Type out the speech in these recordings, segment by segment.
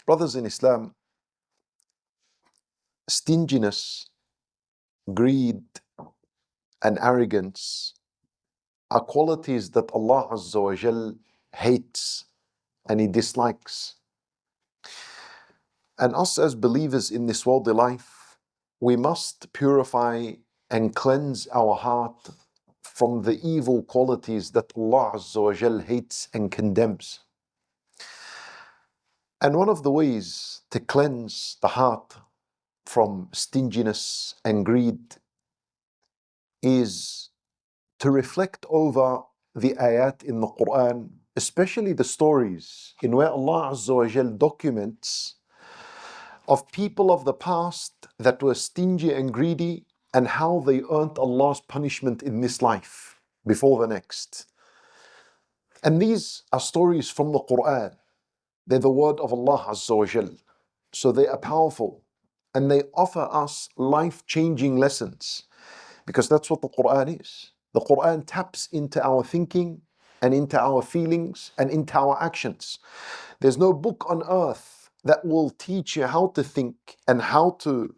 Brothers in Islam, stinginess, greed, and arrogance are qualities that Allah Azza wa Jal hates and He dislikes. And us as believers in this worldly life, we must purify and cleanse our heart from the evil qualities that Allah Azza wa Jal hates and condemns. And one of the ways to cleanse the heart from stinginess and greed is to reflect over the ayat in the Qur'an, especially the stories in where Allah Azza wa Jal documents of people of the past that were stingy and greedy and how they earned Allah's punishment in this life before the next. And these are stories from the Qur'an. They're the word of Allah Azza wa Jal. So they are powerful and they offer us life-changing lessons, because that's what the Qur'an is. The Qur'an taps into our thinking and into our feelings and into our actions. There's no book on earth that will teach you how to think and how to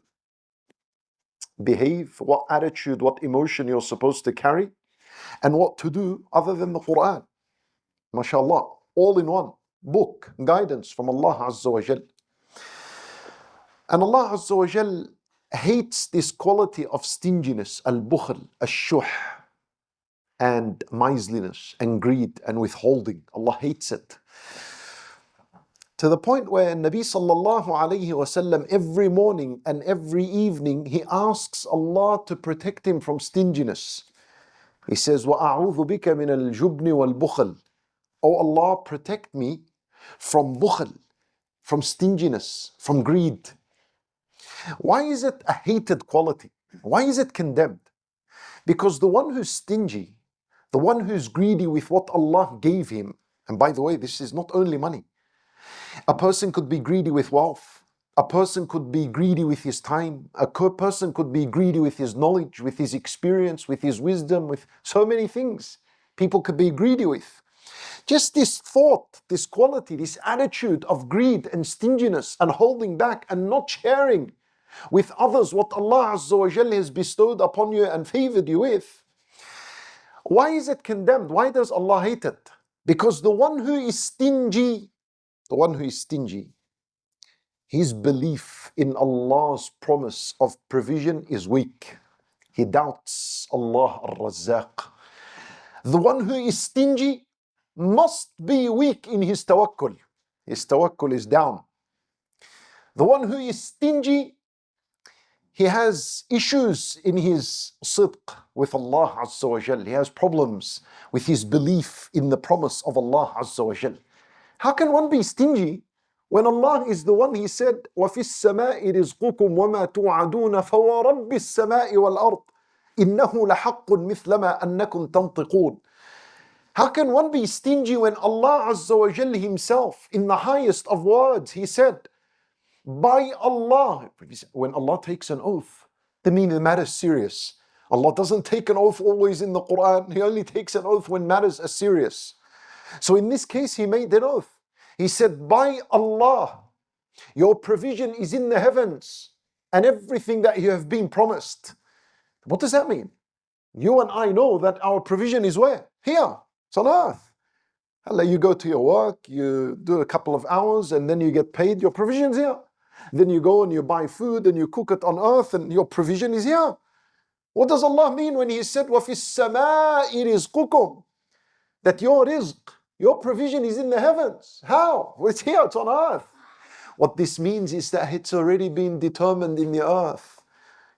behave, what attitude, what emotion you're supposed to carry, and what to do other than the Qur'an. MashaAllah, all in one book, guidance from Allah Azza wa Jal. And Allah Azza wa Jal hates this quality of stinginess, al-bukhl, al-shuh, and miserliness and greed and withholding. Allah hates it. To the point where Nabi sallallahu alayhi wasallam every morning and every evening he asks Allah to protect him from stinginess. He says, وَأَعُوذُ بِكَ مِنَ الْجُبْنِ وَالْبُخْلِ. Oh Allah, protect me from bukhl, from stinginess, from greed. Why is it a hated quality? Why is it condemned? Because the one who's stingy, the one who's greedy with what Allah gave him, and by the way, this is not only money. A person could be greedy with wealth. A person could be greedy with his time. A person could be greedy with his knowledge, with his experience, with his wisdom, with so many things people could be greedy with. Just this thought, this quality, this attitude of greed and stinginess and holding back and not sharing with others what Allah Azza wa Jalla has bestowed upon you and favored you with. Why is it condemned? Why does Allah hate it? Because the one who is stingy, his belief in Allah's promise of provision is weak. He doubts Allah al-Razzaq. The one who is stingy must be weak in his tawakkul. His tawakkul is down. The one who is stingy, he has issues in his sidq with Allah Azza wa Jal. He has problems with his belief in the promise of Allah Azza wa Jal. How can one be stingy when Allah is the one, He said, وَفِي السَّمَاءِ رِزْقُكُمْ وَمَا تُوعَدُونَ فَوَرَبِّ السَّمَاءِ وَالْأَرْضِ إِنَّهُ لَحَقٌّ مِثْلَمَا أَنَّكُمْ تَنْطِقُونَ. How can one be stingy when Allah Azza wa Jal Himself, in the highest of words, He said, by Allah, when Allah takes an oath, that means the matter is serious. Allah doesn't take an oath always in the Qur'an. He only takes an oath when matters are serious. So in this case, He made an oath. He said, by Allah, your provision is in the heavens and everything that you have been promised. What does that mean? You and I know that our provision is where? Here. It's on earth. Allah, you go to your work, you do a couple of hours and then you get paid, your provision's here. Then you go and you buy food and you cook it on earth and your provision is here. What does Allah mean when He said, وَفِي السَّمَاءِ رِزْقُكُمْ? That your rizq, your provision is in the heavens. How? Well, it's here, it's on earth. What this means is that it's already been determined in the earth.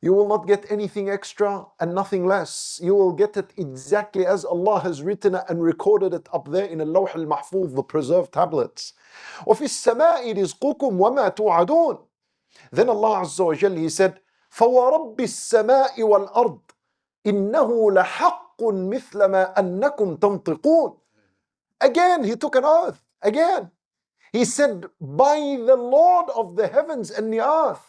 You will not get anything extra and nothing less. You will get it exactly as Allah has written it and recorded it up there in al-Lawh al-Mahfuz, the preserved tablets. وَفِي السَّمَاءِ رِزْقُكُمْ وَمَا تُوعَدُونَ. Then Allah Azza wa Jalla, He said, فَوَرَبِّ السَّمَاءِ وَالْأَرْضِ إِنَّهُ لَحَقٌّ مِثْلَ مَا أَنَّكُمْ تَنْطِقُونَ. Again, He took an oath. Again, He said, by the Lord of the heavens and the earth,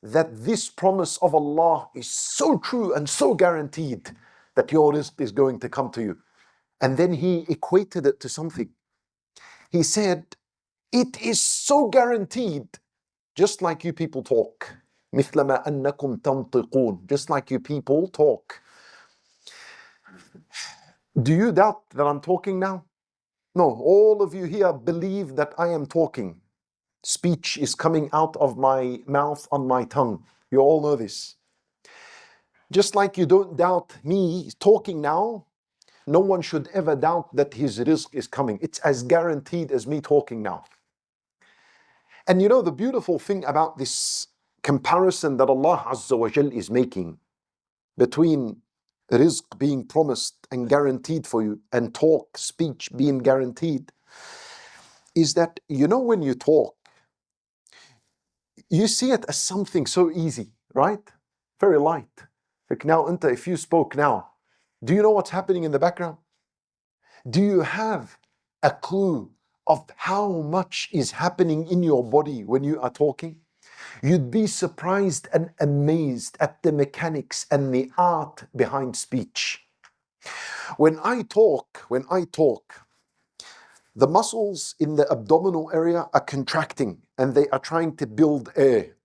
that this promise of Allah is so true and so guaranteed that your rizq is going to come to you. And then He equated it to something. He said, It is so guaranteed, just like you people talk. مثل ما أنكم تنطقون, just like you people talk. Do you doubt that I'm talking now? No, all of you here believe that I am talking. Speech is coming out of my mouth on my tongue. You all know this. Just like you don't doubt me talking now, no one should ever doubt that his rizq is coming. It's as guaranteed as me talking now. And you know the beautiful thing about this comparison that Allah Azza wa Jal is making between rizq being promised and guaranteed for you and talk, speech being guaranteed, is that, you know, when you talk, you see it as something so easy, right? Very light. Like now, if you spoke now, do you know what's happening in the background? Do you have a clue of how much is happening in your body when you are talking? You'd be surprised and amazed at the mechanics and the art behind speech. When I talk, the muscles in the abdominal area are contracting and they are trying to build air.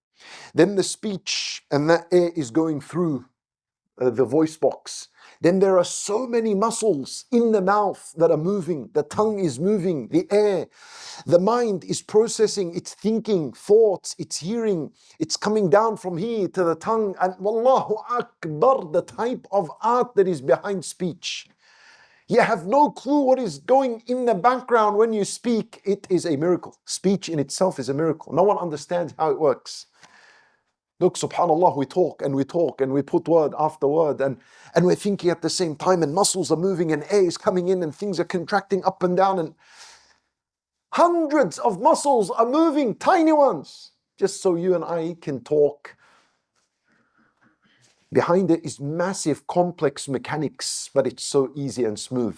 Then the speech and that air is going through the voice box. Then there are so many muscles in the mouth that are moving. The tongue is moving, the air. The mind is processing, it's thinking, thoughts, it's hearing. It's coming down from here to the tongue. And Wallahu Akbar, the type of art that is behind speech. You have no clue what is going in the background when you speak. It is a miracle. Speech in itself is a miracle. No one understands how it works. Look, subhanAllah, we talk and we put word after word and we're thinking at the same time, and muscles are moving and air is coming in and things are contracting up and down, and hundreds of muscles are moving, tiny ones, just so you and I can talk. Behind it is massive, complex mechanics, but it's so easy and smooth.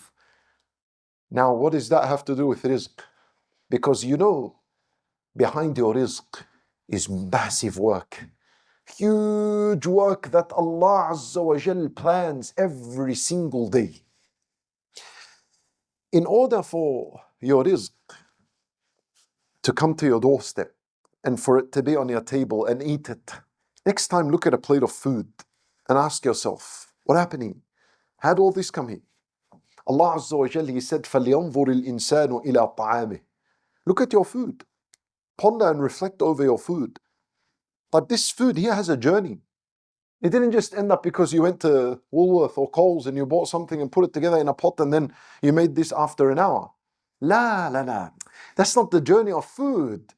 Now, what does that have to do with rizq? Because you know, behind your rizq is massive work. Huge work that Allah Azza wa Jal plans every single day. In order for your rizq to come to your doorstep and for it to be on your table and eat it, next time look at a plate of food and ask yourself, what happening? How did all this come here? Allah Azza wa Jal, He said, فَلْيَنْظُرِ الْإِنسَانُ إِلَىٰ طَعَامِهِ. Look at your food. Ponder and reflect over your food. But this food here has a journey. It didn't just end up because you went to Woolworth or Coles and you bought something and put it together in a pot and then you made this after an hour. La. That's not the journey of food.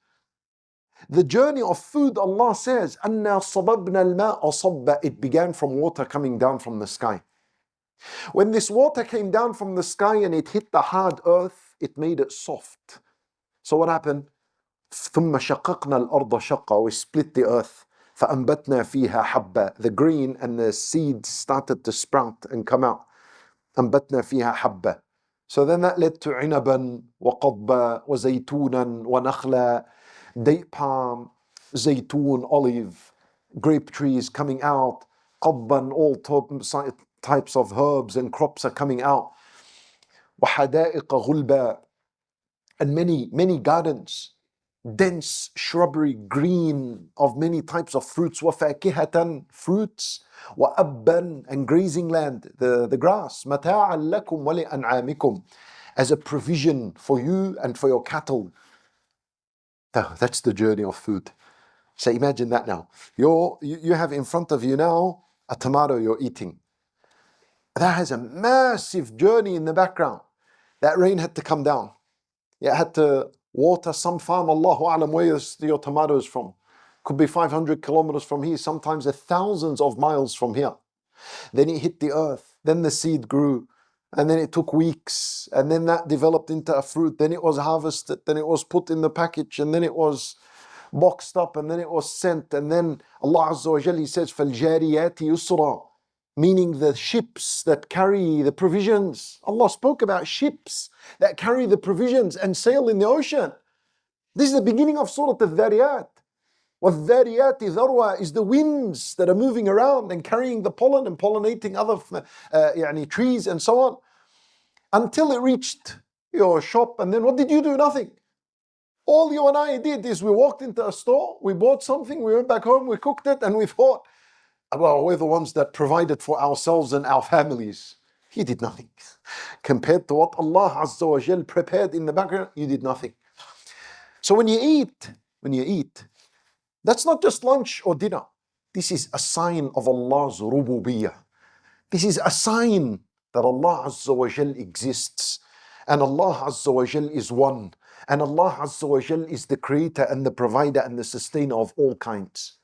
The journey of food, Allah says, أَنَّا صَبَبْنَا الْمَاءَ صَبًّا. It began from water coming down from the sky. When this water came down from the sky and it hit the hard earth, it made it soft. So what happened? ثُمَّ شَقَقْنَا الْأَرْضَ شَقًّا. We split the earth. فَأَنْبَتْنَا فِيهَا حَبًّا. The green and the seeds started to sprout and come out. أَنْبَتْنَا فِيهَا حَبًّا. So then that led to عِنَبًا وَقَضْبًا وَزَيْتُونًا وَنَخْلًا. Date palm, zaytun, olive, grape trees coming out. قَضْبًا, all types of herbs and crops are coming out. وَحَدَائِقَ غُلْبًا. And many gardens. Dense shrubbery, green, of many types of fruits. وَفَاكِهَةً, fruits. وَأَبًّا, and grazing land, the grass. مَتَاعًا لَكُمْ وَلِأَنْعَامِكُمْ, as a provision for you and for your cattle. That's the journey of food. So imagine that now. You have in front of you now a tomato you're eating. That has a massive journey in the background. That rain had to come down. It had to water some farm, Allahu A'lam, where your tomatoes from. Could be 500 kilometers from here, sometimes thousands of miles from here. Then it hit the earth, then the seed grew, and then it took weeks, and then that developed into a fruit, then it was harvested, then it was put in the package, and then it was boxed up, and then it was sent, and then Allah Azza wa Jalla says, فَالْجَارِيَاتِ يُسْرًا, meaning the ships that carry the provisions. Allah spoke about ships that carry the provisions and sail in the ocean. This is the beginning of Surah Al-Dhariyat. وَالذَّارِيَاتِ ذَرْوًا is the winds that are moving around and carrying the pollen and pollinating other trees and so on. Until it reached your shop, and then what did you do? Nothing. All you and I did is we walked into a store, we bought something, we went back home, we cooked it, and we thought, well, we're the ones that provided for ourselves and our families. You did nothing. Compared to what Allah Azza wa Jal prepared in the background, you did nothing. So when you eat, that's not just lunch or dinner. This is a sign of Allah's rububiyyah. This is a sign that Allah Azza wa Jal exists. And Allah Azza wa Jal is one. And Allah Azza wa Jal is the creator and the provider and the sustainer of all kinds.